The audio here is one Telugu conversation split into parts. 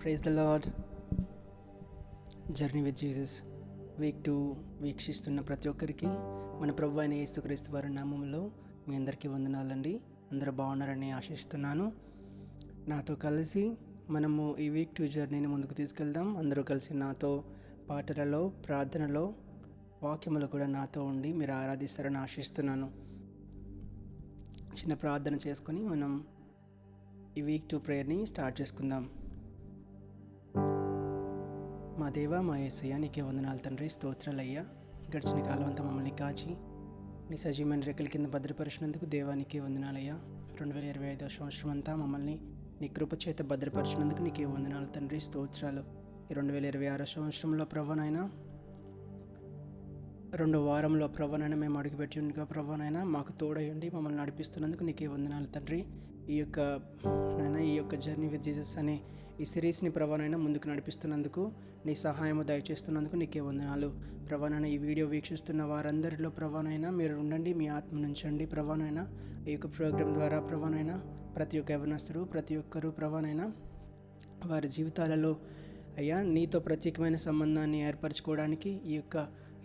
Praise the Lord. Journey with Jesus week 2 వీక్షిస్తున్న ప్రతి ఒక్కరికి మన ప్రభు అయిన యేసుక్రీస్తు వారి నామంలో మీ అందరికీ వందనాలండి. అందరూ బాగున్నారని ఆశిస్తున్నాను. నాతో కలిసి మనము ఈ వీక్ 2 జర్నీని ముందుకు తీసుకెళ్దాం. అందరూ కలిసి నాతో పాటలలో, ప్రార్థనలో, వాక్యములు కూడా నాతో ఉండి మీరు ఆరాధిస్తారని ఆశిస్తున్నాను. చిన్న ప్రార్థన చేసుకొని మనం ఈ వీక్ 2 ప్రేయర్ని స్టార్ట్ చేసుకుందాం. మా దేవా, మా యేసయ్య, నీకే వందనాలు తండ్రి, స్తోత్రాలయ్యా. గడిచిన కాలం అంతా మమ్మల్ని కాచి నీ సజీవమైన రెక్కల కింద భద్రపరిచినందుకు దేవా నీకే వందనాలయ్యా. 2025 సంవత్సరం అంతా మమ్మల్ని నీ కృప చేత భద్రపరిచినందుకు నీకే వందనాలు తండ్రి, స్తోత్రాలు. ఈ 2026 సంవత్సరంలో ప్రభానైనా 2వ వారంలో ప్రభానైనా మేము అడుగుపెట్టి ఉండగా ప్రభానైనా మాకు తోడయండి మమ్మల్ని నడిపిస్తున్నందుకు నీకే వందనాలు తండ్రి. ఈ యొక్క జర్నీ విత్ జీసస్ అనే ఈ సిరీస్ని ప్రభానైనా ముందుకు నడిపిస్తున్నందుకు, నీ సహాయము దయచేస్తున్నందుకు నీకే వందనాలు. ప్రభానైనా ఈ వీడియో వీక్షిస్తున్న వారందరిలో ప్రభానైనా మీరు ఉండండి, మీ ఆత్మ నుంచండి ప్రభానైనా. ఈ యొక్క ప్రోగ్రాం ద్వారా ప్రభానైనా ప్రతి ఒక్క యవనస్తుడు, ప్రతి ఒక్కరూ ప్రభానైనా వారి జీవితాలలో అయ్యా నీతో ప్రత్యేకమైన సంబంధాన్ని ఏర్పరచుకోవడానికి ఈ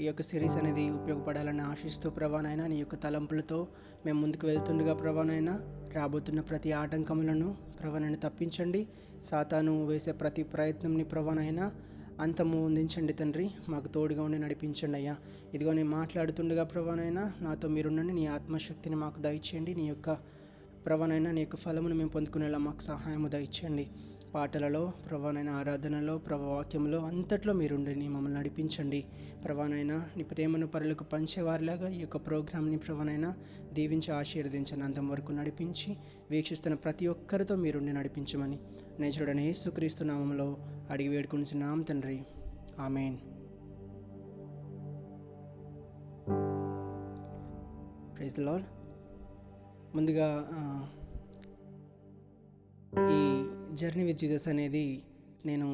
యొక్క సిరీస్ అనేది ఉపయోగపడాలని ఆశిస్తూ ప్రభానైనా నీ యొక్క తలంపులతో మేము ముందుకు వెళ్తుండగా ప్రభానైనా రాబోతున్న ప్రతి ఆటంకములను ప్రభానైనా తప్పించండి. సాతాను వేసే ప్రతి ప్రయత్నంని ప్రభానైనా అంతము అందించండి తండ్రి. మాకు తోడుగా ఉండి నడిపించండి అయ్యా. ఇదిగో నేను మాట్లాడుతుండగా ప్రభానైనా నాతో మీరుండండి, నీ ఆత్మశక్తిని మాకు దయచేయండి. నీ యొక్క ప్రభానైనా నీ యొక్క ఫలమును మేము పొందుకునేలా మాకు సహాయము దయచేయండి. పాటలలో ప్రభానైనా, ఆరాధనలో, వాక్యంలో అంతట్లో మీరుండి మమ్మల్ని నడిపించండి. ప్రభానైనా నీ ప్రేమను పరులకు పంచేవారిలాగా ఈ యొక్క ప్రోగ్రామ్ని ప్రభానైనా దీవించి ఆశీర్వదించండి. అంతం వరకు నడిపించి వీక్షిస్తున్న ప్రతి ఒక్కరితో మీరుండి నడిపించమని నేచుడని యేసుక్రీస్తు నామంలో అడిగి వేడుకుంటున్నాం తండ్రి, ఆమేన్. Praise the lord. ముందుగా ఈ జర్నీ విత్ జీసస్ అనేది నేను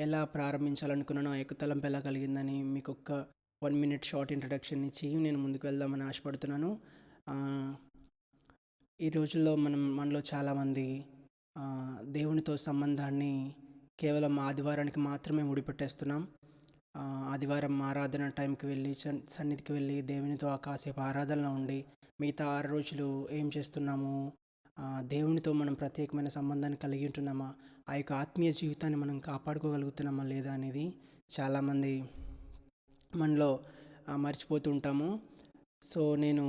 ఎలా ప్రారంభించాలనుకున్నానో, ఆ యొక్క తలంపు ఎలా కలిగిందని మీకు ఒక 1 minute షార్ట్ ఇంట్రడక్షన్ ఇచ్చి నేను ముందుకు వెళ్దామని ఆశపడుతున్నాను. ఈ రోజుల్లో మనలో చాలామంది దేవునితో సంబంధాన్ని కేవలం ఆదివారానికి మాత్రమే ముడిపెట్టేస్తున్నాం. ఆదివారం ఆరాధన టైంకి వెళ్ళి సన్నిధికి వెళ్ళి దేవునితో కాసేపు ఆరాధనలో ఉండి మిగతా 6 రోజులు ఏం చేస్తున్నాము, దేవునితో మనం ప్రత్యేకమైన సంబంధాన్ని కలిగి ఉంటున్నామా, ఆ యొక్క ఆత్మీయ జీవితాన్ని మనం కాపాడుకోగలుగుతున్నామా లేదా అనేది చాలామంది మనలో మర్చిపోతూ ఉంటాము. సో నేను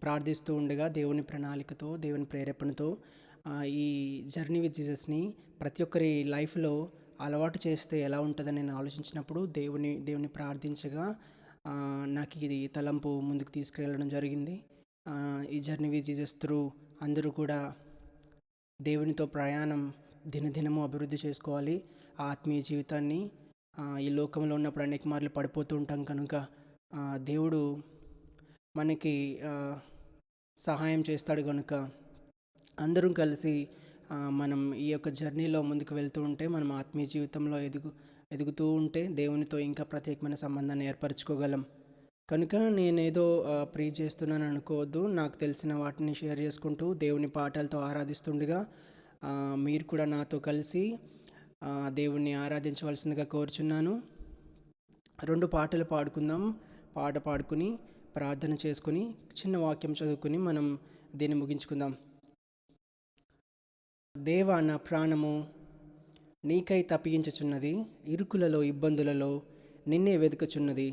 ప్రార్థిస్తూ ఉండగా దేవుని ప్రణాళికతో, దేవుని ప్రేరేపణతో ఈ జర్నీ విత్ జీసస్ని ప్రతి ఒక్కరి లైఫ్లో అలవాటు చేస్తే ఎలా ఉంటుందని నేను ఆలోచించినప్పుడు దేవుని ప్రార్థించగా నాకు ఇది తలంపు ముందుకు తీసుకెళ్ళడం జరిగింది. ఈ జర్నీ విత్ జీసస్ త్రూ అందరూ కూడా దేవునితో ప్రయాణం దినదినము అభివృద్ధి చేసుకోవాలి. ఆ ఆత్మీయ జీవితాన్ని ఈ లోకంలో ఉన్నప్పుడు అనేక మార్లు పడిపోతూ ఉంటాం కనుక దేవుడు మనకి సహాయం చేస్తాడు కనుక అందరం కలిసి మనం ఈ యొక్క జర్నీలో ముందుకు వెళ్తూ ఉంటే, మనం ఆత్మీయ జీవితంలో ఎదుగుతూ ఉంటే దేవునితో ఇంకా ప్రత్యేకమైన సంబంధాన్ని ఏర్పరచుకోగలం. కనుక నేనేదో ప్రీచ్ చేస్తున్నాను అనుకోవద్దు. నాకు తెలిసిన వాటిని షేర్ చేసుకుంటూ దేవుని పాటలతో ఆరాధిస్తుండగా మీరు కూడా నాతో కలిసి దేవుణ్ణి ఆరాధించవలసిందిగా కోరుచున్నాను. 2 పాటలు పాడుకుందాం. పాట పాడుకుని ప్రార్థన చేసుకుని చిన్న వాక్యం చదువుకుని మనం దీన్ని ముగించుకుందాం. దేవా, నా ప్రాణము నీకై తప్పించుచున్నది, ఇరుకులలో ఇబ్బందులలో నిన్నే వెతుకుచున్నది.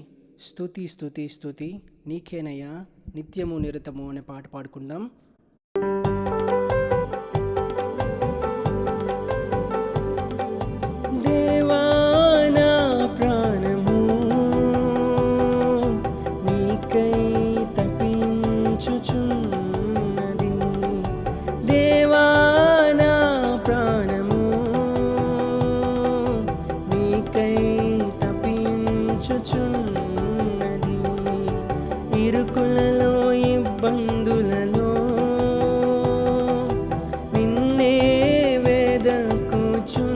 స్తుతి స్తుతి స్తుతి నీకేనయ్యా నిత్యము నిరతము అనే పాట పాడుకుందాం. దేవా, నా ప్రాణము నీకై తప్పించుచున్నది. దేవా, నా ప్రాణము నీకై తప్పించుచున్నది. ఇరుకులలో ఇబ్బందులలో నిన్నే వెదకుచున్నది.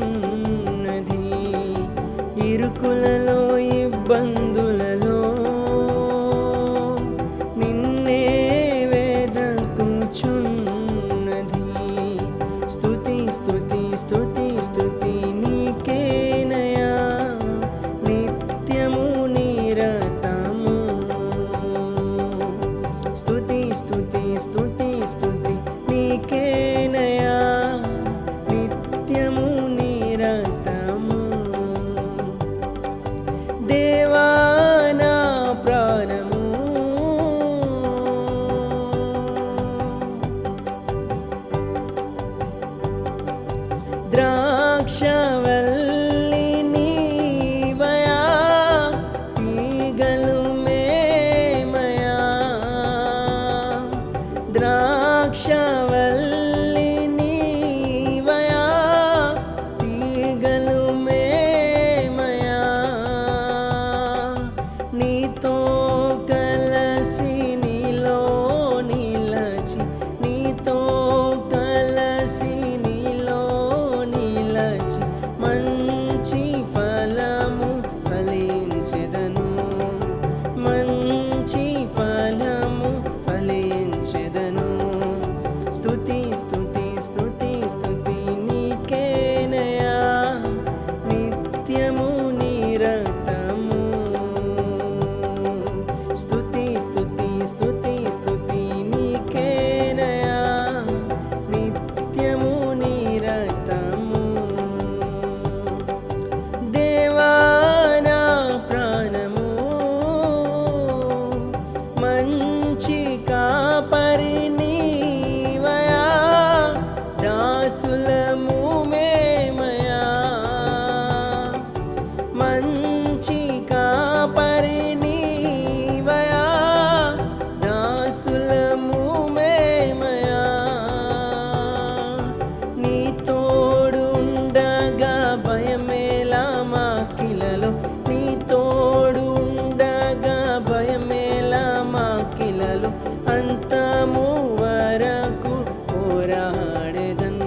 ఇరుకులలో ఇబ్బందులలో నిన్నే వెదకుచున్నది. స్తుతి స్తుతి స్తుతి స్తుతి నీకేనయా నిత్యము నిరతము. స్తుతి స్తుతి స్తుతి స్తుతి నీకేనయా నిత్యము నిరతము. దేవా నా ప్రాణము ద్రాక్షవల్లి నీవయా తీగలు మేమయా. ద్రాక్షవల్లి నీవయా తీగలు మేమయా. నీతో కలసి నీలో నిలచి నీతో కలసి మంచి ఫలము ఫలించెదను. మంచి ఫలము ఫలించెదను. స్తుతి స్తుతి స్తుతి స్తుతి నీకేనయా నిత్యము నిరతము. స్తుతి స్తుతి స్తుతి స్తుతి నీకేనయా నిత్యము నిరతము. మంచి కాపరి నీవయా దాసులము మేమయా. మంచి కాపరి నీవయా దాసులము మేమయా. నీ తోడుండగా భయమేలా మాకిలలో. నీ తోడుండగా భయమేలా మాకిలలో. అంతము వరకు పోరాడెదన్.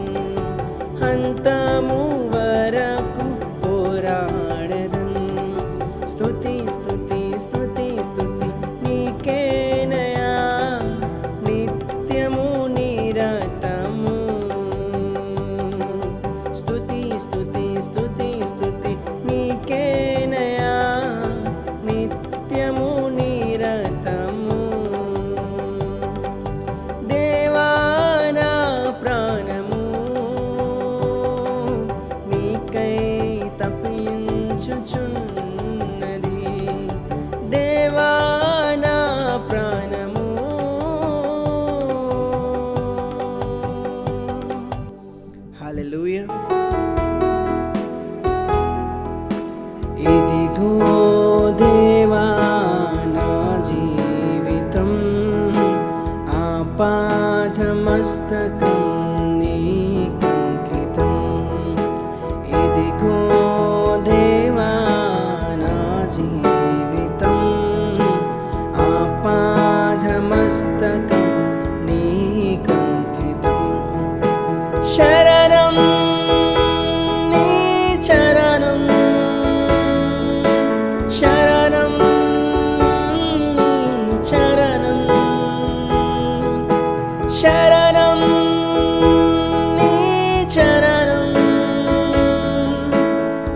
అంతము వరకు పోరాడెదన్. స్తుతి స్తుతి స్తుతి స్తుతి నీకేనయా నిత్యము నిరతము. స్తుతి స్తుతి స్తుతి స్తుతి నీకేనయా నిత్యము నిరతము. దేవా నా ప్రాణము నీకై తప్పించుచున్నది. దేవా నా ప్రాణము. హల్లెలూయా. ఇదిగో దేవా నా జీవితం ఆపాదమస్తకం నీకంకితం. ఇదిగో దేవా నా జీవితం ఆపాదమస్తకం నీకంకితం. శరణం నీ చరణం. శరణం నీ చరణం. శరణం నీ చరణం.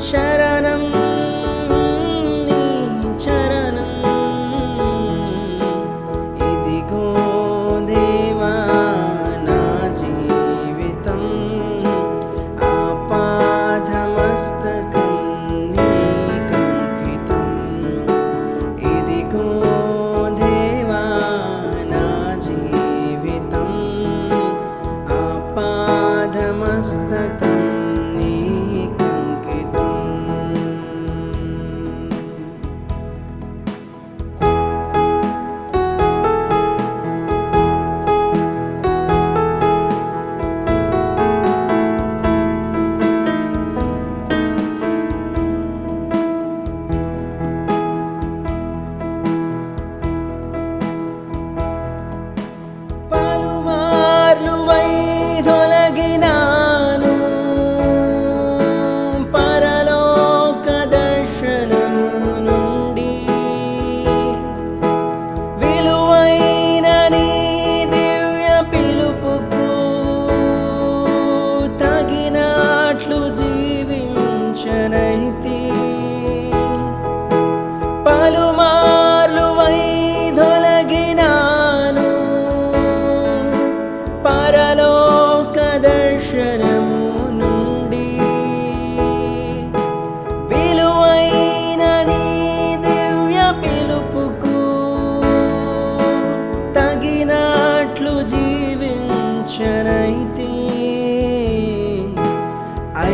శరణం నీ చరణం. ఇదిగో దేవా నా జీవితం ఆపాదమస్తకం నీకంకితం. ఇదిగో దేవా నా జీవితం ఆపాదమస్తకం నీకంకితం.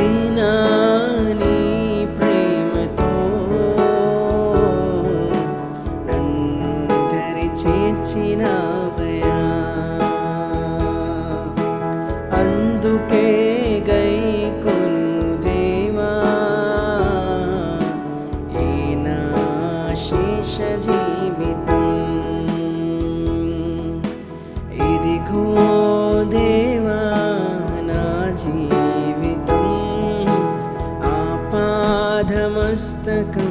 అయినా నీ ప్రేమతో నన్ను దరి చేర్చినావయ్యా. అందుకే గైకొను దేవా ఈ నా శేష జీవితం. ఇదిగో దేవా నా జీవితం, ఆపాదమస్తకం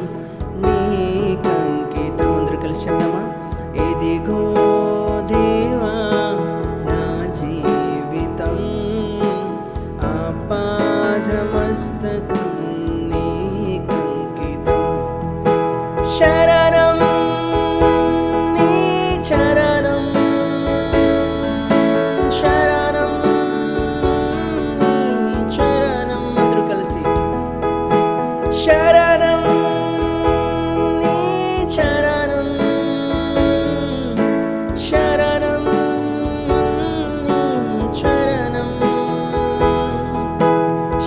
నీకంకితం. అందరూ కలిసి చెప్దామా? ఇదిగో దేవా నా జీవితం, ఆపాదమస్తకం నీకంకితం. శరణం నీ చరణం, శరణం నీ చరణం. అందరూ కలిసి శరణం నీ చరణం, శరణం నీ చరణం,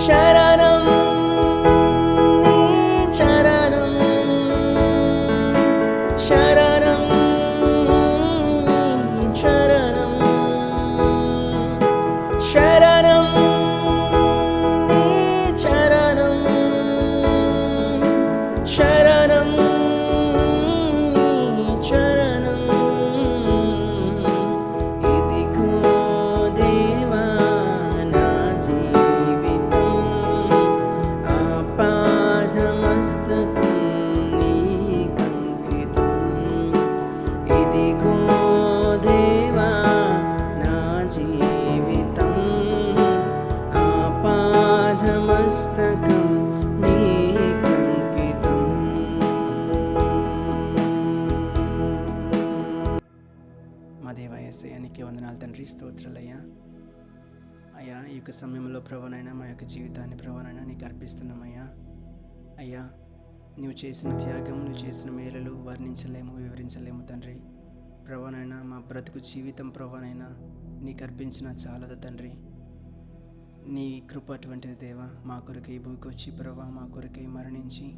శరణం నీ చరణం, శరణం నీ చరణం, శరణం నీ చరణం, శరణం నీ చరణం. ఇదిగో దేవా నా జీవితం, ఆపాదమస్తకం నీకంకితం. ఇదిగో దేవా నా జీవితం, ఆపాదమస్తకం నీకంకితం. మా దేవా యేసయ్యా, నీకే వందనాలు తండ్రి, స్తోత్రాలయ్యా. అయ్యా, ఈ యొక్క సమయంలో ప్రభువైనా మా యొక్క జీవితాన్ని ప్రభువైనా నీకు అర్పిస్తున్నామయ్యా. అయ్యా, నువ్వు చేసిన త్యాగం, నువ్వు చేసిన మేలులు వర్ణించలేము, వివరించలేము తండ్రి. ప్రభువైనా మా బ్రతుకు జీవితం ప్రభువైనా నీకు అర్పించిన చాలదు తండ్రి. నీ కృప అటువంటిది దేవా. మా కొరకై భూమికి వచ్చి ప్రభా, మా కొరకై మరణించి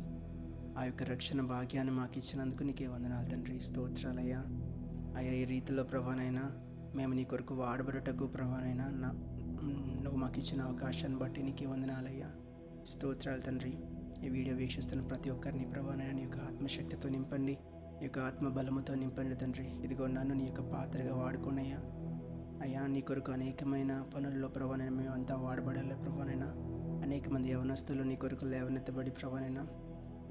ఆ యొక్క రక్షణ భాగ్యాన్ని మాకు ఇచ్చినందుకు నీకే వందనాలు తండ్రి, స్తోత్రాలయ్యా. అయ్యా, ఈ రీతిలో ప్రభానైనా మేము నీ కొరకు వాడబడటకు ప్రభానైనా నువ్వు మాకు ఇచ్చిన అవకాశాన్ని బట్టి నీకే వందనాలయ్యా, స్తోత్రాలు తండ్రి. ఈ వీడియో వీక్షిస్తున్న ప్రతి ఒక్కరిని ప్రభానైనా నీ యొక్క ఆత్మశక్తితో నింపండి, నీ యొక్క ఆత్మ బలముతో నింపండి తండ్రి. ఇదిగో నన్ను నీ యొక్క పాత్రగా వాడుకోనయ్యా. అయ్యా, నీ కొరకు అనేకమైన పనుల్లో ప్రభానైనా మేము అంతా వాడబడాలి ప్రభానైనా. అనేక మంది యవనస్తులు నీ కొరకు లేవనెత్తబడి ప్రభానైనా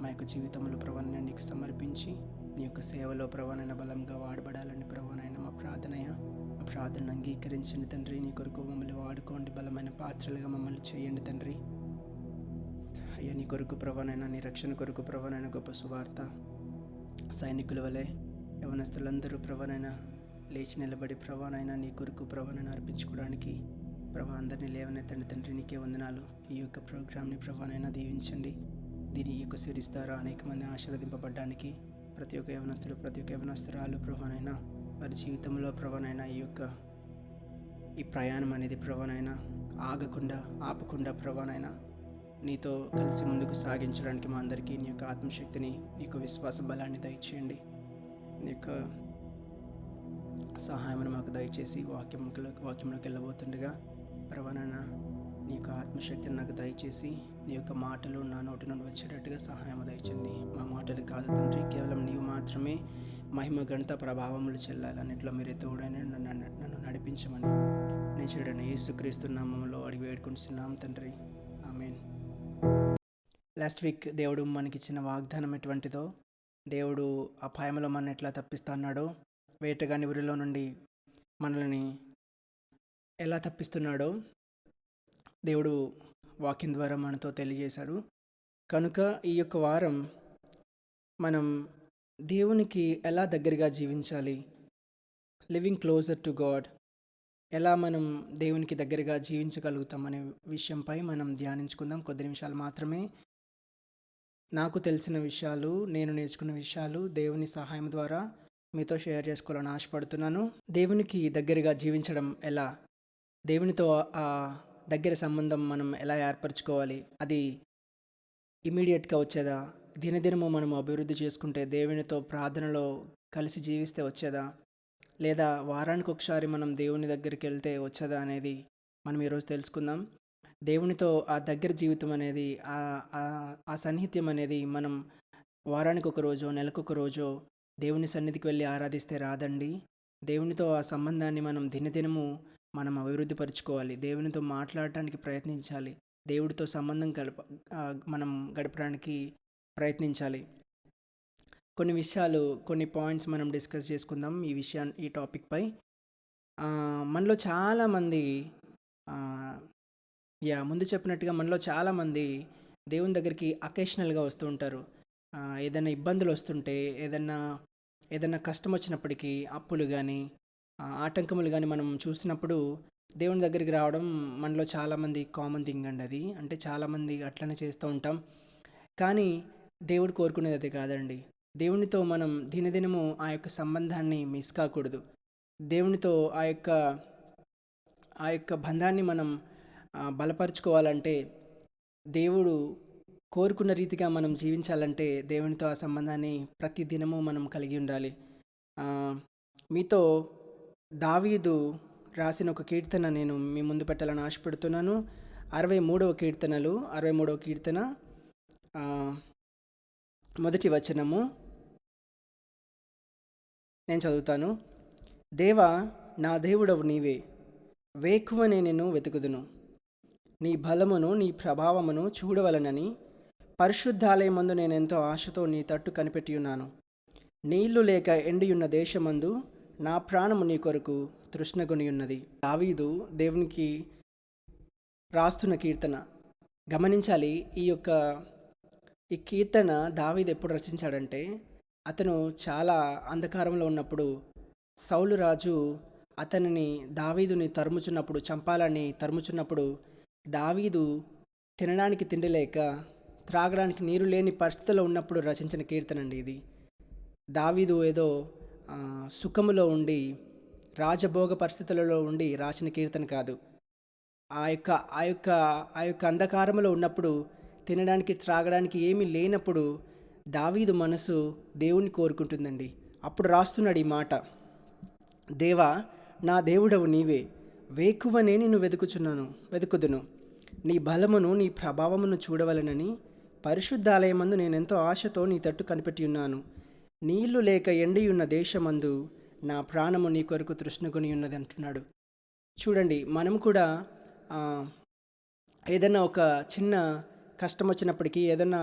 మా యొక్క జీవితంలో ప్రభానైనా నీకు సమర్పించి నీ యొక్క సేవలో ప్రభానైనా బలంగా వాడబడాలని ప్రభానైనా మా ప్రార్థనయ్యా. మా ప్రార్థనను అంగీకరించండి తండ్రి. నీ కొరకు మమ్మల్ని వాడుకోండి, బలమైన పాత్రలుగా మమ్మల్ని చేయండి తండ్రి. అయ్యా, నీ కొరకు ప్రభానైనా, నీ రక్షణ కొరకు ప్రభానైనా గొప్ప సువార్త సైనికుల వలె యవనస్తులందరూ ప్రభానైనా లేచి నిలబడి ప్రభానైనా నీ కొరకు ప్రభానైనా అర్పించుకోవడానికి ప్రభా అందరినీ లేవనెత్తండి తండ్రి. నీకే వందనాలు. ఈ యొక్క ప్రోగ్రామ్ని ప్రభానైనా దీవించండి. దీని యొక్క సిరీస్ ద్వారా అనేక మంది ఆశీర్వదింపబడ్డానికి ప్రతి ఒక్క యవనస్తుడు, ప్రతి ఒక్క యవనస్తురాలు ప్రభానైనా వారి జీవితంలో ప్రభానైనా ఈ ప్రయాణం అనేది ప్రభానైనా ఆపకుండా ప్రభానైనా నీతో కలిసి ముందుకు సాగించడానికి మా అందరికీ నీ యొక్క ఆత్మశక్తిని, నీ యొక్క విశ్వాస బలాన్ని దయచేయండి. నీ యొక్క సహాయం మాకు దయచేసి వాక్యంలోకి వెళ్ళబోతుండగా ప్రభానైనా నీ యొక్క ఆత్మశక్తిని నాకు దయచేసి నీ యొక్క మాటలు నా నోటి నుండి వచ్చేటట్టుగా సహాయం దయచండి. మా మాటలు కాదు తండ్రి, కేవలం నీవు మాత్రమే మహిమ ఘనత ప్రభావములు చెల్లాలన్నిట్లో మీరే తోడైన నన్ను నడిపించమని నేను చూడండి యేసుక్రీస్తు నామములో అడిగి వేడుకుంటున్నాం తండ్రి, ఆమేన్. లాస్ట్ వీక్ దేవుడు మనకిచ్చిన వాగ్దానం ఎటువంటిదో, దేవుడు అపాయంలో మన ఎట్లా తప్పిస్తున్నాడో, వేటగాని ఊరిలో నుండి మనల్ని ఎలా తప్పిస్తున్నాడో దేవుడు వాక్యం ద్వారా మనతో తెలియజేశాడు. కనుక ఈ యొక్క వారం మనం దేవునికి ఎలా దగ్గరగా జీవించాలి, లివింగ్ క్లోజర్ టు గాడ్, ఎలా మనం దేవునికి దగ్గరగా జీవించగలుగుతాం అనే విషయంపై మనం ధ్యానించుకుందాం. కొద్ది నిమిషాలు మాత్రమే. నాకు తెలిసిన విషయాలు, నేను నేర్చుకున్న విషయాలు దేవుని సహాయం ద్వారా మీతో షేర్ చేసుకోవాలని ఆశపడుతున్నాను. దేవునికి దగ్గరగా జీవించడం ఎలా, దేవునితో ఆ దగ్గర సంబంధం మనం ఎలా ఏర్పరచుకోవాలి? అది ఇమ్మీడియేట్‌గా వచ్చేదా? దినదినము మనం అభివృద్ధి చేసుకుంటే దేవునితో ప్రార్థనలో కలిసి జీవిస్తే వచ్చేదా? లేదా వారానికొకసారి మనం దేవుని దగ్గరికెళ్తే వచ్చేదా అనేది మనం ఈరోజు తెలుసుకుందాం. దేవునితో ఆ దగ్గర జీవితం అనేది ఆ సాన్నిహిత్యం అనేది మనం వారానికొక రోజో, నెలకొక రోజో దేవుని సన్నిధికి వెళ్ళి ఆరాధిస్తే రాదండి. దేవునితో ఆ సంబంధాన్ని మనం దినదినము మనం అభివృద్ధి పరుచుకోవాలి. దేవునితో మాట్లాడటానికి ప్రయత్నించాలి. దేవుడితో సంబంధం మనం గడపడానికి ప్రయత్నించాలి. కొన్ని విషయాలు, కొన్ని పాయింట్స్ మనం డిస్కస్ చేసుకుందాం ఈ టాపిక్‌పై. మనలో చాలామంది ముందు చెప్పినట్టుగా మనలో చాలామంది దేవుని దగ్గరికి అకేషనల్‌గా వస్తూ ఉంటారు. ఏదైనా ఇబ్బందులు వస్తుంటే, ఏదన్నా కష్టం వచ్చినప్పటికీ, అప్పులు గానీ, ఆటంకములు గానీ మనం చూసినప్పుడు దేవుని దగ్గరికి రావడం మనలో చాలామంది కామన్ థింగ్ అండి అది. అంటే చాలామంది అట్లనే చేస్తూ ఉంటాం. కానీ దేవుడు కోరుకునేది అది కాదండి. దేవునితో మనం దినదినము ఆ యొక్క సంబంధాన్ని మిస్ కాకూడదు. దేవునితో ఆ యొక్క బంధాన్ని మనం బలపరుచుకోవాలంటే, దేవుడు కోరుకున్న రీతిగా మనం జీవించాలంటే దేవునితో ఆ సంబంధాన్ని ప్రతి దినము మనం కలిగి ఉండాలి. మీతో దావీదు రాసిన ఒక కీర్తన నేను మీ ముందు పెట్టాలని ఆశపడుతున్నాను. 63వ కీర్తన మొదటి వచనము నేను చదువుతాను. దేవా, నా దేవుడవు నీవే, వేకువనే నిన్ను వెతుకుదును. నీ బలమును నీ ప్రభావమును చూడవలనని పరిశుద్ధాలయమందు నేనెంతో ఆశతో నీ తట్టు కనిపెట్టి ఉన్నాను. నీళ్లు లేక ఎండియున్న దేశమందు నా ప్రాణము నీ కొరకు తృష్ణగొని ఉన్నది. దావీదు దేవునికి రాస్తున్న కీర్తన గమనించాలి. ఈ కీర్తన దావీదు ఎప్పుడు రచించాడంటే, అతను చాలా అంధకారంలో ఉన్నప్పుడు సౌలు రాజు అతనిని దావీదుని చంపాలని తరుముచున్నప్పుడు దావీదు తినడానికి తిండి లేక, త్రాగడానికి నీరు లేని పరిస్థితిలో ఉన్నప్పుడు రచించిన కీర్తన అండి ఇది. దావీదు ఏదో సుఖములో ఉండి, రాజభోగ పరిస్థితులలో ఉండి రాసిన కీర్తన కాదు. ఆ యొక్క అంధకారంలో ఉన్నప్పుడు, తినడానికి త్రాగడానికి ఏమీ లేనప్పుడు దావీదు మనసు దేవుని కోరుకుంటుందండి. అప్పుడు రాస్తున్నాడు ఈ మాట: దేవా, నా దేవుడవు నీవే, వేకువనే నిన్ను వెతుకుదును. నీ బలమును నీ ప్రభావమును చూడవలనని పరిశుద్ధాలయమందు నేనెంతో ఆశతో నీ తట్టు కనిపెట్టి ఉన్నాను. నీళ్లు లేక ఎండియున్న దేశమందు నా ప్రాణము నీ కొరకు తృష్ణకొని ఉన్నది అంటున్నాడు. చూడండి, మనం కూడా ఏదైనా ఒక చిన్న కష్టం వచ్చినప్పటికీ, ఏదైనా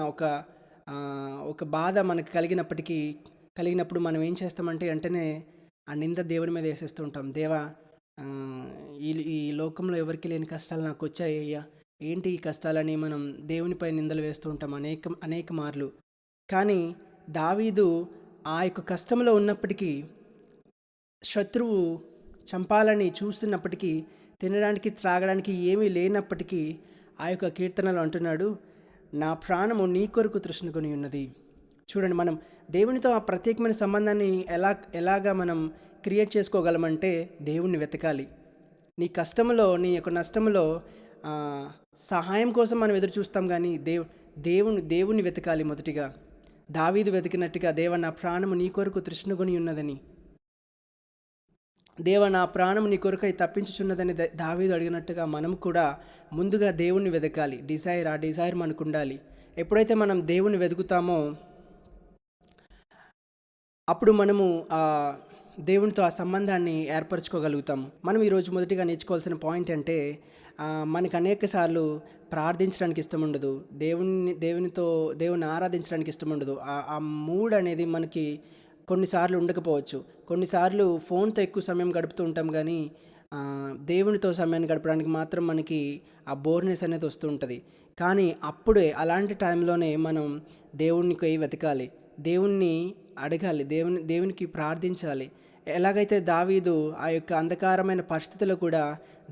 ఒక బాధ మనకు కలిగినప్పుడు మనం ఏం చేస్తామంటే వెంటనే ఆ నింద దేవుని మీద వేసేస్తూ ఉంటాం. దేవా, ఈ లోకంలో ఎవరికి లేని కష్టాలు నాకు వచ్చాయ్యా, ఏంటి ఈ కష్టాలని మనం దేవునిపై నిందలు వేస్తూ ఉంటాం అనేక మార్లు. కానీ దావీదు ఆ యొక్క కష్టంలో ఉన్నప్పటికీ, శత్రువు చంపాలని చూస్తున్నప్పటికీ, తినడానికి త్రాగడానికి ఏమీ లేనప్పటికీ ఆ యొక్క కీర్తనలో అంటున్నాడు, నా ప్రాణము నీ కొరకు తృష్ణకొని ఉన్నది. చూడండి, మనం దేవునితో ఆ ప్రత్యేకమైన సంబంధాన్ని ఎలాగా మనం క్రియేట్ చేసుకోగలమంటే దేవుణ్ణి వెతకాలి. నీ కష్టంలో, నీ యొక్క నష్టంలో సహాయం కోసం మనం ఎదురు చూస్తాం, కానీ దేవుణ్ణి వెతకాలి మొదటిగా. దావీదు వెతికినట్టుగా, దేవ, నా ప్రాణము నీ కొరకు తృష్ణకొని ఉన్నదని, దేవ, నా ప్రాణము నీ కొరకై తప్పించుచున్నదని దావీదు అడిగినట్టుగా మనం కూడా ముందుగా దేవుణ్ణి వెతకాలి. ఆ డిజైర్ మనకు ఉండాలి. ఎప్పుడైతే మనం దేవుణ్ణి వెతుకుతామో అప్పుడు మనము దేవునితో ఆ సంబంధాన్ని ఏర్పరచుకోగలుగుతాము. మనం ఈరోజు మొదటిగా నేర్చుకోవాల్సిన పాయింట్ అంటే, మనకు అనేక సార్లు ప్రార్థించడానికి ఇష్టం ఉండదు, దేవుని ఆరాధించడానికి ఇష్టం ఉండదు. ఆ మూడ్ అనేది మనకి కొన్నిసార్లు ఉండకపోవచ్చు. కొన్నిసార్లు ఫోన్తో ఎక్కువ సమయం గడుపుతూ ఉంటాం, కానీ దేవునితో సమయాన్ని గడపడానికి మాత్రం మనకి ఆ బోర్నెస్ అనేది వస్తూ ఉంటుంది. కానీ అలాంటి టైంలోనే మనం దేవునికి వెతకాలి, దేవుణ్ణి అడగాలి, దేవునికి ప్రార్థించాలి. ఎలాగైతే దావీదు ఆ యొక్క అంధకారమైన పరిస్థితుల్లో కూడా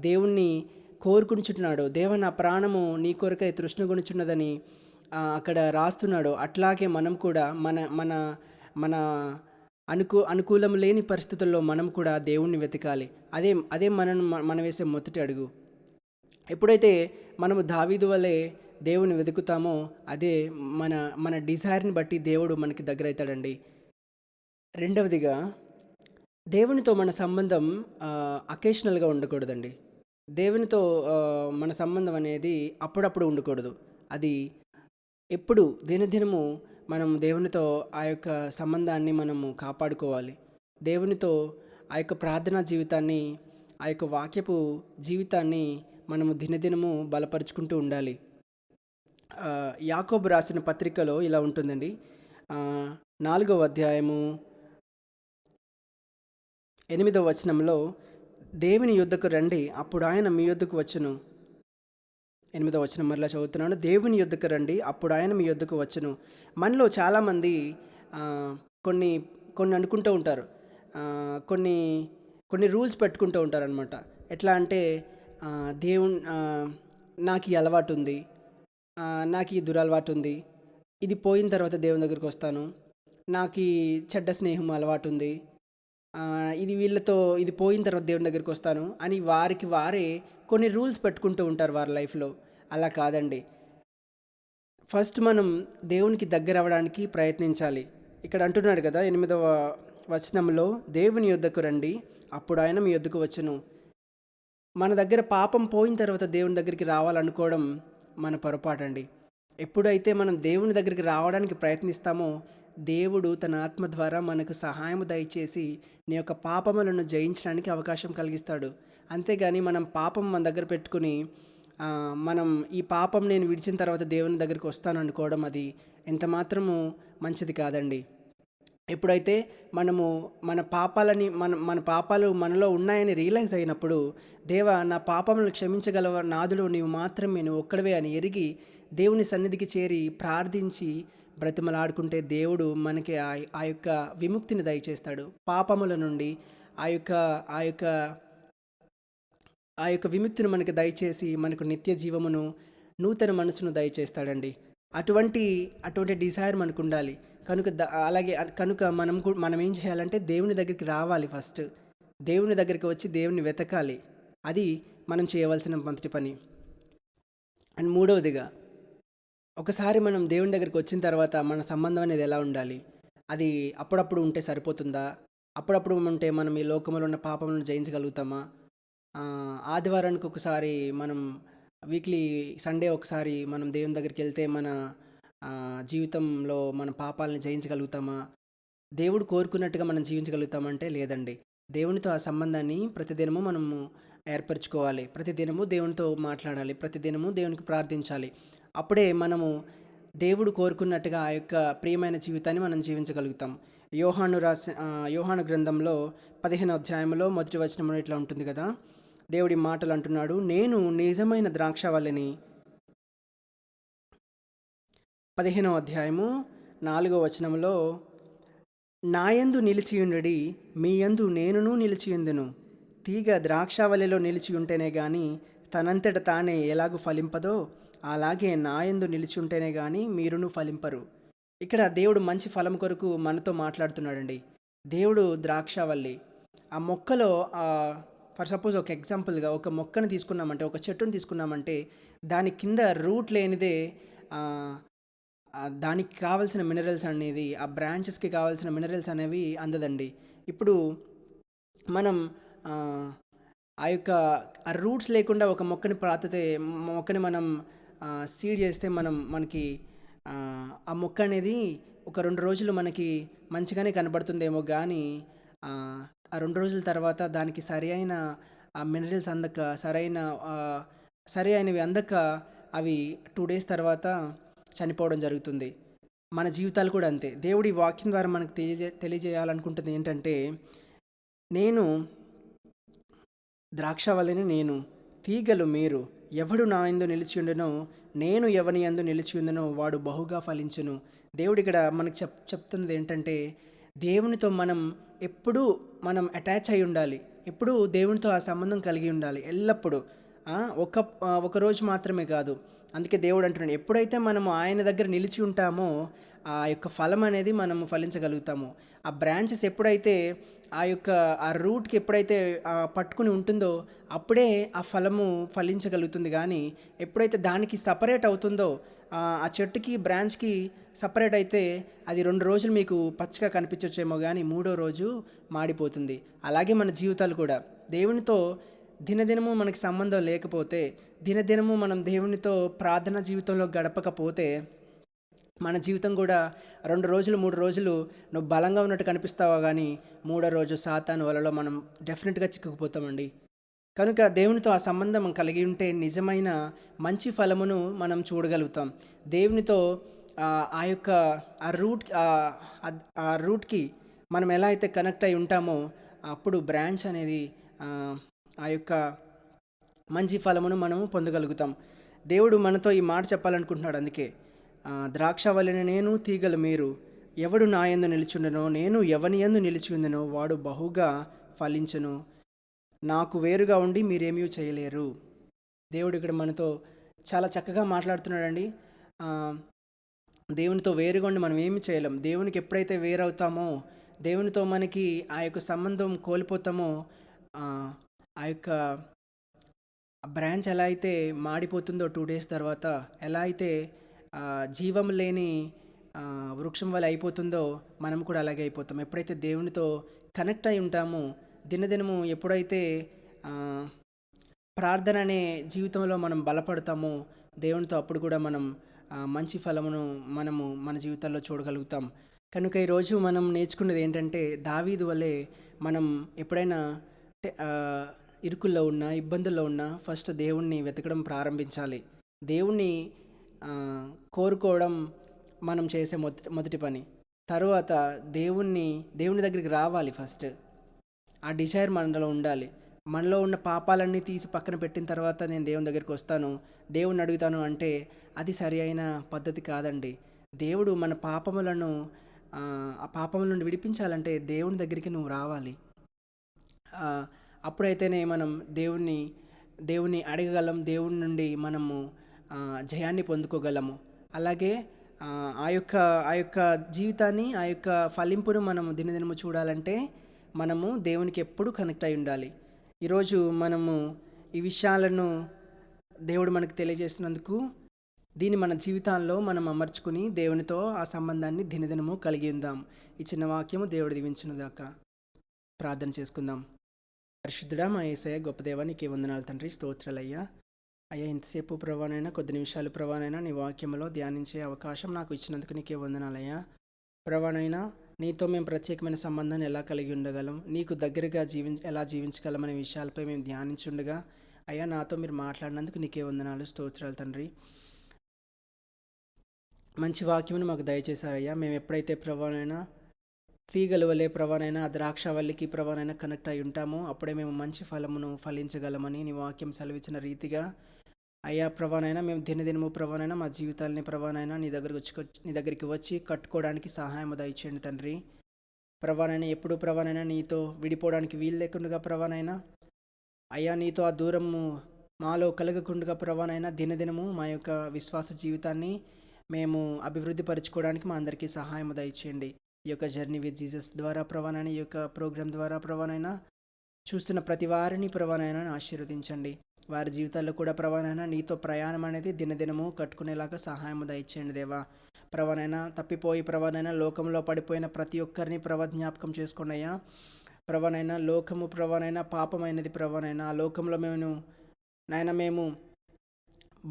దేవుణ్ణి కోరుకుంటున్నాడు, దేవ, నా ప్రాణము నీ కొరకై తృష్ణగొనుచున్నదని అక్కడ రాస్తున్నాడు. అట్లాగే మనం కూడా మన అనుకూలం లేని పరిస్థితుల్లో మనం కూడా దేవుణ్ణి వెతకాలి. అదే మనం వేసే మొదటి అడుగు. ఎప్పుడైతే మనము దావీదు వలె దేవుని వెతుకుతామో అదే మన మన డిజైర్ని బట్టి దేవుడు మనకి దగ్గర అవుతాడండి. రెండవదిగా దేవునితో మన సంబంధం అకేషనల్గా ఉండకూడదండి. దేవునితో మన సంబంధం అనేది అప్పుడప్పుడు ఉండకూడదు. అది ఎప్పుడు దినదినము మనం దేవునితో ఆ యొక్క సంబంధాన్ని మనము కాపాడుకోవాలి. దేవునితో ఆ యొక్క ప్రార్థనా జీవితాన్ని, ఆ యొక్క వాక్యపు జీవితాన్ని మనము దినదినము బలపరుచుకుంటూ ఉండాలి. యాకోబు రాసిన పత్రికలో ఇలా ఉంటుందండి. 4వ అధ్యాయము 8వ వచనంలో, దేవుని యొద్దకు రండి అప్పుడు ఆయన మీ యొద్దకు వచ్చును. 8వ వచనం మరలా చదువుతున్నాను. దేవుని యొద్దకు రండి అప్పుడు ఆయన మీ యొద్దకు వచ్చును. మనలో చాలామంది కొన్ని కొన్ని అనుకుంటూ ఉంటారు. కొన్ని కొన్ని రూల్స్ పెట్టుకుంటూ ఉంటారనమాట. ఎట్లా అంటే దేవుని నాకు ఈ అలవాటు ఉంది, నాకు ఈ దురలవాటు ఉంది, ఇది పోయిన తర్వాత దేవుని దగ్గరికి వస్తాను, నాకు ఈ చెడ్డ స్నేహం అలవాటు ఉంది, ఇది వీళ్ళతో ఇది పోయిన తర్వాత దేవుని దగ్గరికి వస్తాను అని వారికి వారే కొన్ని రూల్స్ పెట్టుకుంటూ ఉంటారు వారి లైఫ్లో. అలా కాదండి. ఫస్ట్ మనం దేవునికి దగ్గర అవ్వడానికి ప్రయత్నించాలి. ఇక్కడ అంటున్నాడు కదా 8వ వచనంలో, దేవుని యొద్దకు రండి అప్పుడు ఆయన మీ యొద్దకు వచ్చును. మన దగ్గర పాపం పోయిన తర్వాత దేవుని దగ్గరికి రావాలనుకోవడం మన పొరపాటండి. ఎప్పుడైతే మనం దేవుని దగ్గరికి రావడానికి ప్రయత్నిస్తామో దేవుడు తన ఆత్మ ద్వారా మనకు సహాయం దయచేసి నీ యొక్క పాపములను జయించడానికి అవకాశం కలిగిస్తాడు. అంతేగాని మనం పాపం మన దగ్గర పెట్టుకుని మనం ఈ పాపం నేను విడిచిన తర్వాత దేవుని దగ్గరికి వస్తాను అనుకోవడం అది ఎంత మాత్రము మంచిది కాదండి. ఎప్పుడైతే మనము మన పాపాలు మనలో ఉన్నాయని రియలైజ్ అయినప్పుడు, దేవా నా పాపములను క్షమించగలవ నాదుడు నీవు మాత్రమే, నువ్వు ఒక్కడవే అని ఎరిగి దేవుని సన్నిధికి చేరి ప్రార్థించి బ్రతిమలాడుకుంటే దేవుడు మనకి ఆ యొక్క విముక్తిని దయచేస్తాడు. పాపముల నుండి ఆ యొక్క విముక్తిని మనకి దయచేసి మనకు నిత్య జీవమును, నూతన మనసును దయచేస్తాడండి. అటువంటి డిజైర్ మనకు ఉండాలి. కనుక మనం ఏం చేయాలంటే దేవుని దగ్గరికి రావాలి. ఫస్ట్ దేవుని దగ్గరికి వచ్చి దేవుని వెతకాలి. అది మనం చేయవలసిన మొదటి పని. అండ్ మూడవదిగా, ఒకసారి మనం దేవుని దగ్గరికి వచ్చిన తర్వాత మన సంబంధం అనేది ఎలా ఉండాలి? అది అప్పుడప్పుడు ఉంటే సరిపోతుందా? అప్పుడప్పుడు ఉంటే మనం ఈ లోకంలో ఉన్న పాపములను జయించగలుగుతామా? ఆదివారానికి ఒకసారి మనం వీక్లీ సండే ఒకసారి మనం దేవుని దగ్గరికి వెళ్తే మన జీవితంలో మన పాపాలను జయించగలుగుతామా? దేవుడు కోరుకున్నట్టుగా మనం జీవించగలుగుతామంటే లేదండి. దేవునితో ఆ సంబంధాన్ని ప్రతిదినము మనము ఏర్పరచుకోవాలి. ప్రతిదినము దేవునితో మాట్లాడాలి. ప్రతిదినము దేవునికి ప్రార్థించాలి. అప్పుడే మనము దేవుడు కోరుకున్నట్టుగా ఆ యొక్క ప్రియమైన జీవితాన్ని మనం జీవించగలుగుతాం. యోహాను గ్రంథంలో 15వ అధ్యాయంలో మొదటి వచనంలో ఇట్లా ఉంటుంది కదా, దేవుడి మాటలు అంటున్నాడు, నేను నిజమైన ద్రాక్షవల్లిని. 15వ అధ్యాయము 4వ వచనంలో, నాయందు నిలిచియుండుడి, మీ యందు నేనును నిలిచియుందును. తీగ ద్రాక్షవల్లిలో నిలిచి ఉంటేనే కానీ తనంతట తానే ఎలాగూ ఫలింపదో అలాగే నాయందు నిలిచి ఉంటేనే కానీ మీరును ఫలింపరు. ఇక్కడ దేవుడు మంచి ఫలం కొరకు మనతో మాట్లాడుతున్నాడండి. దేవుడు ద్రాక్షవల్లి. ఆ మొక్కలో ఫర్ సపోజ్ ఒక ఎగ్జాంపుల్గా ఒక మొక్కను తీసుకున్నామంటే, ఒక చెట్టును తీసుకున్నామంటే, దాని కింద రూట్ లేనిదే దానికి కావాల్సిన మినరల్స్ అనేది, ఆ బ్రాంచెస్కి కావాల్సిన మినరల్స్ అనేవి అందదండి. ఇప్పుడు మనం ఆ యొక్క రూట్స్ లేకుండా ఒక మొక్కని మనం సీడ్ చేస్తే మనకి ఆ మొక్క అనేది ఒక 2 రోజులు మనకి మంచిగానే కనబడుతుందేమో కానీ ఆ 2 రోజుల తర్వాత దానికి సరి అయిన మినరల్స్ అందక, సరి అయినవి అందక అవి 2 డేస్ తర్వాత చనిపోవడం జరుగుతుంది. మన జీవితాలు కూడా అంతే. దేవుడి వాక్యం ద్వారా మనకు తెలియజేయాలనుకుంటుంది ఏంటంటే, నేను ద్రాక్షవల్లిని, నేను తీగలు మీరు. ఎవడు నా యందు నిలిచియుండునో నేను ఎవని యందు నిలిచియుందునో వాడు బహుగా ఫలించును. దేవుడు ఇక్కడ మనకు చెప్తున్నది ఏంటంటే, దేవునితో ఎప్పుడూ మనం అటాచ్ అయి ఉండాలి. ఎప్పుడూ దేవునితో ఆ సంబంధం కలిగి ఉండాలి ఎల్లప్పుడూ. ఒక రోజు మాత్రమే కాదు. అందుకే దేవుడు అంటున్నాడు, ఎప్పుడైతే మనము ఆయన దగ్గర నిలిచి ఉంటామో ఆ యొక్క ఫలం అనేది మనము ఫలించగలుగుతాము. ఆ బ్రాంచెస్ ఎప్పుడైతే ఆ రూట్‌కి ఎప్పుడైతే పట్టుకుని ఉంటుందో అప్పుడే ఆ ఫలము ఫలించగలుగుతుంది. కానీ ఎప్పుడైతే దానికి సపరేట్ అవుతుందో, ఆ చెట్టుకి బ్రాంచ్‌కి సపరేట్ అయితే అది 2 రోజులు మీకు పచ్చగా కనిపించొచ్చేమో కానీ మూడో రోజు మాడిపోతుంది. అలాగే మన జీవితాలు కూడా దేవునితో దినదినము మనకి సంబంధం లేకపోతే, దినదినము మనం దేవునితో ప్రార్థన జీవితంలో గడపకపోతే మన జీవితం కూడా 2 రోజులు 3 రోజులు నువ్వు బలంగా ఉన్నట్టు కనిపిస్తావా కానీ మూడో రోజు సాతాను వలలో మనం డెఫినెట్గా చిక్కుకుపోతామండి. కనుక దేవునితో ఆ సంబంధం కలిగి ఉంటే నిజమైన మంచి ఫలమును మనం చూడగలుగుతాం. దేవునితో ఆ యొక్క ఆ రూట్కి మనం ఎలా అయితే కనెక్ట్ అయి ఉంటామో అప్పుడు బ్రాంచ్ అనేది ఆ యొక్క మంచి ఫలమును మనము పొందగలుగుతాం. దేవుడు మనతో ఈ మాట చెప్పాలనుకుంటున్నాడు. అందుకే ద్రాక్షవల్లిని నేను, తీగలు మీరు. ఎవడు నా యందు నిలిచుండెనో, నేను ఎవని యందు నిలిచి ఉందెనో వాడు బహుగా ఫలించును. నాకు వేరుగా ఉండి మీరేమీ చేయలేరు. దేవుడు ఇక్కడ మనతో చాలా చక్కగా మాట్లాడుతున్నాడండి. దేవునితో వేరుగా ఉండి మనం ఏమి చేయలేం. దేవునికి ఎప్పుడైతే వేరవుతామో, దేవునితో మనకి ఆ యొక్క సంబంధం కోల్పోతామో, ఆ యొక్క బ్రాంచ్ ఎలా అయితే మాడిపోతుందో 2 days తర్వాత, ఎలా అయితే జీవం లేని వృక్షం వల్ల అయిపోతుందో మనం కూడా అలాగే అయిపోతాం. ఎప్పుడైతే దేవునితో కనెక్ట్ అయి ఉంటామో, దినదినము ఎప్పుడైతే ప్రార్థన అనే జీవితంలో మనం బలపడతామో దేవునితో, అప్పుడు కూడా మనం మంచి ఫలమును మన జీవితాల్లో చూడగలుగుతాం. కనుక ఈరోజు మనం నేర్చుకున్నది ఏంటంటే, దావీదు వలె మనం ఎప్పుడైనా ఇరుకుల్లో ఉన్నా, ఇబ్బందుల్లో ఉన్నా ఫస్ట్ దేవుణ్ణి వెతకడం ప్రారంభించాలి. దేవుణ్ణి కోరుకోవడం మనం చేసే మొదటి పని. తరువాత దేవుని దగ్గరికి రావాలి. ఫస్ట్ ఆ డిజైర్ మనలో ఉండాలి. మనలో ఉన్న పాపాలన్నీ తీసి పక్కన పెట్టిన తర్వాత నేను దేవుని దగ్గరికి వస్తాను, దేవుణ్ణి అడుగుతాను అంటే అది సరి అయిన పద్ధతి కాదండి. దేవుడు మన పాపములను ఆ పాపముల నుండి విడిపించాలంటే దేవుని దగ్గరికి నువ్వు రావాలి. అప్పుడైతేనే మనం దేవుణ్ణి అడగగలం, దేవుని నుండి మనము జయాన్ని పొందుకోగలము. అలాగే ఆ యొక్క జీవితాన్ని, ఆ యొక్క ఫలింపును మనము దినదినము చూడాలంటే మనము దేవునికి ఎప్పుడు కనెక్ట్ అయి ఉండాలి. ఈరోజు మనము ఈ విషయాలను దేవుడు మనకు తెలియజేసినందుకు దీన్ని మన జీవితాల్లో మనం అమర్చుకుని దేవునితో ఆ సంబంధాన్ని దినదినము కలిగి ఉందాం. ఈ చిన్న వాక్యము దేవుడు దీవించునుగాక. ప్రార్థన చేసుకుందాం. పరిశుద్ధుడా మా యేసయ్య, గొప్ప దేవా, నీకే వందనాలు తండ్రి, స్తోత్రాలయ్యా. అయ్యా, ఇంతసేపు ప్రభానైనా, కొద్ది నిమిషాలు ప్రభానైనా నీ వాక్యంలో ధ్యానించే అవకాశం నాకు ఇచ్చినందుకు నీకే వందనాలయ్యా. ప్రభానైనా నీతో మేము ప్రత్యేకమైన సంబంధాన్ని ఎలా కలిగి ఉండగలం, నీకు దగ్గరగా ఎలా జీవించగలం అనే విషయాలపై మేము ధ్యానించుండగా అయ్యా, నాతో మీరు మాట్లాడినందుకు నీకే వందనాలు, స్తోత్రాలు తండ్రి. మంచి వాక్యమును మాకు దయచేశారయ్యా. మేము ఎప్పుడైతే ప్రభానైనా తీగలు వలె ప్రభానైనా, ద్రాక్షవల్లికి ప్రభానైనా కనెక్ట్ అయి ఉంటామో అప్పుడే మేము మంచి ఫలమును ఫలించగలమని నీ వాక్యం సెలవిచ్చిన రీతిగా అయ్యా ప్రభానైనా మేము దినదినము ప్రభానైనా మా జీవితాలని ప్రభానైనా నీ దగ్గరికి వచ్చి కట్టుకోవడానికి సహాయం దయచేయండి తండ్రి. ప్రభానైనా ఎప్పుడు ప్రభానైనా నీతో విడిపోవడానికి వీలు లేకుండా ప్రభానైనా అయ్యా, నీతో ఆ దూరము మాలో కలగకుండా ప్రభానైనా దినదినము మా యొక్క విశ్వాస జీవితాన్ని మేము అభివృద్ధి పరచుకోవడానికి మా అందరికీ సహాయం దయచేయండి. ఈ యొక్క జర్నీ విత్ జీసస్ ద్వారా ప్రభానైనా, ఈ యొక్క ప్రోగ్రాం ద్వారా ప్రభానైనా చూస్తున్న ప్రతి వారిని ప్రభానైనా ఆశీర్వదించండి. వారి జీవితాల్లో కూడా ప్రభానైనా నీతో ప్రయాణం అనేది దినదినము కట్టుకునేలాగా సహాయం దయచేయండి దేవా. ప్రభానైనా తప్పిపోయి ప్రభానైనా లోకంలో పడిపోయిన ప్రతి ఒక్కరిని జ్ఞాపకం చేసుకోండి అయ్యా. ప్రభానైనా లోకము ప్రభానైనా పాపమైనది ప్రభానైనా, ఆ లోకంలో మేము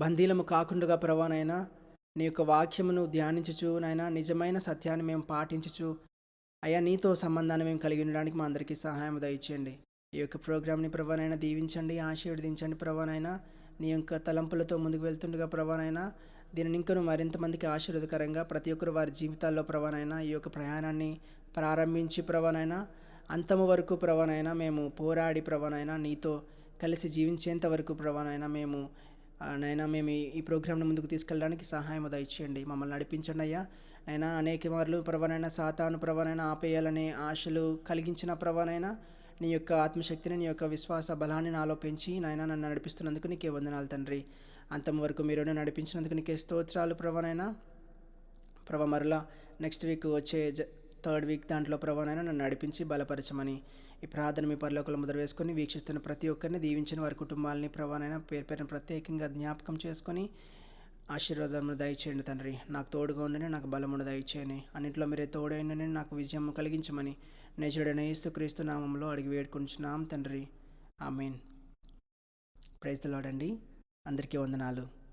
బందీలము కాకుండా ప్రభానైనా నీ యొక్క వాక్యమును ధ్యానించుచు నాయన నిజమైన సత్యాన్ని మేము పాటించుచు అయ్యా నీతో సంబంధాన్ని మేము కలిగి ఉండడానికి మా అందరికీ సహాయం దయచేయండి. ఈ యొక్క ప్రోగ్రామ్ని ప్రభానైనా దీవించండి, ఆశీర్వదించండి ప్రభానైనా. నీ యొక్క తలంపులతో ముందుకు వెళ్తుండగా ప్రభానైనా దీనిని ఇంకను మరింత మందికి ఆశీర్వదకరంగా ప్రతి ఒక్కరు వారి జీవితాల్లో ప్రభానైనా ఈ యొక్క ప్రయాణాన్ని ప్రారంభించి ప్రభానైనా అంతము వరకు ప్రభానైనా మేము పోరాడి ప్రభానైనా నీతో కలిసి జీవించేంత వరకు ప్రభానైనా మేము ఈ ప్రోగ్రామ్ని ముందుకు తీసుకెళ్ళడానికి సహాయం దయచేయండి. మమ్మల్ని నడిపించండి అయ్యా. అయినా అనేక మార్లు ప్రభానైనా సాతాను ప్రభానైనా ఆపేయాలనే ఆశలు కలిగించిన ప్రభానైనా నీ యొక్క ఆత్మశక్తిని, నీ యొక్క విశ్వాస బలాన్ని నాలో పెంచి నన్ను నడిపిస్తున్నందుకు నీకే వందనాలు తండ్రి. అంతం వరకు మీరు నడిపించినందుకు నీకే స్తోత్రాలు ప్రభానైనా. ప్రభా మరలా నెక్స్ట్ వీక్ వచ్చే థర్డ్ వీక్ దాంట్లో ప్రభానైనా నన్ను నడిపించి బలపరచమని ఈ ప్రార్థన మీ పరలోకంలో ముద్ర వేసుకొని వీక్షిస్తున్న ప్రతి ఒక్కరిని దీవించిన వారి కుటుంబాలని ప్రభానైనా పేరు పేరున ప్రత్యేకంగా జ్ఞాపకం చేసుకొని ఆశీర్వాదమును దయచేయండి తండ్రి. నాకు తోడుగా ఉండని, నాకు బలమును దయచేయని, అన్నింటిలో మీరే తోడైండని, నాకు విజయం కలిగించమని నేచుడైన యేసుక్రీస్తు నామంలో అడిగి వేడుకుంటున్నాం తండ్రి. ఆమేన్. ప్రైజ్ ది లార్డ్ అండి. అందరికీ వందనాలు.